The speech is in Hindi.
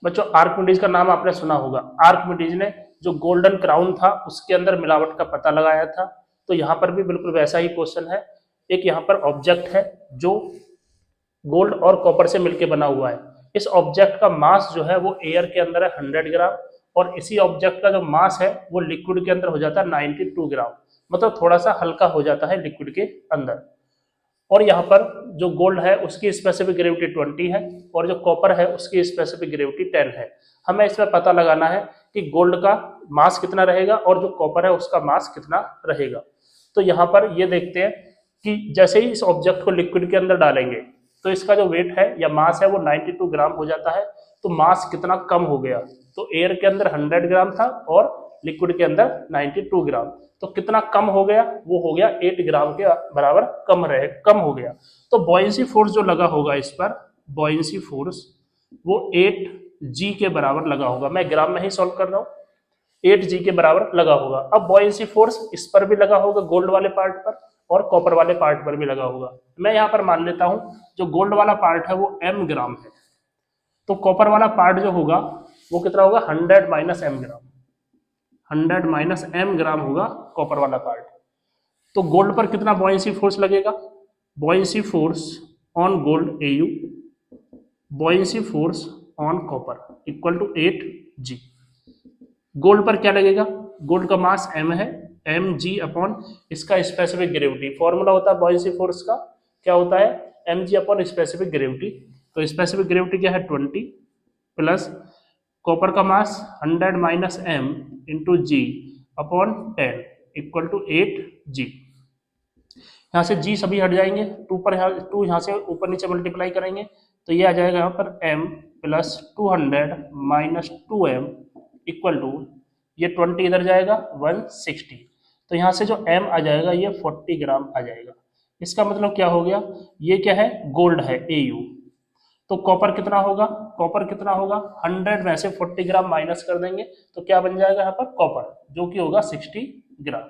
बच्चों आर्किमिडीज का नाम आपने सुना होगा। आर्किमिडीज ने जो गोल्डन क्राउन था उसके अंदर मिलावट का पता लगाया था। तो यहाँ पर भी बिल्कुल वैसा ही क्वेश्चन है। एक यहाँ पर ऑब्जेक्ट है जो गोल्ड और कॉपर से मिलकर बना हुआ है। इस ऑब्जेक्ट का मास जो है वो एयर के अंदर है 100 ग्राम, और इसी ऑब्जेक्ट का जो मास है वो लिक्विड के अंदर हो जाता है 92 ग्राम, मतलब थोड़ा सा हल्का हो जाता है लिक्विड के अंदर। और यहाँ पर जो गोल्ड है उसकी स्पेसिफिक ग्रेविटी 20 है, और जो कॉपर है उसकी स्पेसिफिक ग्रेविटी 10 है। हमें इसमें पता लगाना है कि गोल्ड का मास कितना रहेगा और जो कॉपर है उसका मास कितना रहेगा। तो यहाँ पर ये देखते हैं कि जैसे ही इस ऑब्जेक्ट को लिक्विड के अंदर डालेंगे तो इसका जो वेट है या मास है वो 92 ग्राम हो जाता है। तो मास कितना कम हो गया, तो एयर के अंदर 100 ग्राम था और लिक्विड के अंदर 92 ग्राम, तो कितना कम हो गया, वो हो गया 8 ग्राम के बराबर कम हो गया। तो बॉयंसी फोर्स जो लगा होगा इस पर, बॉयंसी फोर्स वो 8g के बराबर लगा होगा। मैं ग्राम में ही सॉल्व कर रहा हूँ। 8g के बराबर लगा होगा। अब बॉयंसी फोर्स इस पर भी लगा होगा, गोल्ड वाले पार्ट पर, और कॉपर वाले पार्ट पर भी लगा होगा। मैं यहाँ पर मान लेता हूँ जो गोल्ड वाला पार्ट है वो m ग्राम है, तो कॉपर वाला पार्ट जो होगा वो कितना होगा 100 minus m gram, 100 minus m gram होगा कॉपर वाला पार्ट। तो गोल्ड पर कितना बॉयंसी फोर्स लगेगा, buoyancy force on gold AU, buoyancy force on copper equal to 8g। Gold पर क्या लगेगा, गोल्ड का मास m है, mg अपॉन इसका स्पेसिफिक ग्रेविटी। फॉर्मूला होता है बॉयंसी फोर्स का, क्या होता है, mg अपॉन स्पेसिफिक ग्रेविटी। तो स्पेसिफिक ग्रेविटी क्या है 20 प्लस कॉपर का मास 100 minus m into g upon 10 equal to 8g। यहाँ से g सभी हट जाएंगे, 2 यहाँ से ऊपर नीचे मल्टीप्लाई करेंगे तो ये आ जाएगा यहाँ पर m plus 200 minus 2m equal to ये 20 इधर जाएगा 160। तो यहाँ से जो m आ जाएगा ये 40 ग्राम आ जाएगा। इसका मतलब क्या हो गया, ये क्या है, गोल्ड है AU। तो कॉपर कितना होगा, कॉपर कितना होगा, 100 में से 40 ग्राम माइनस कर देंगे तो क्या बन जाएगा यहाँ पर कॉपर, जो कि होगा 60 ग्राम।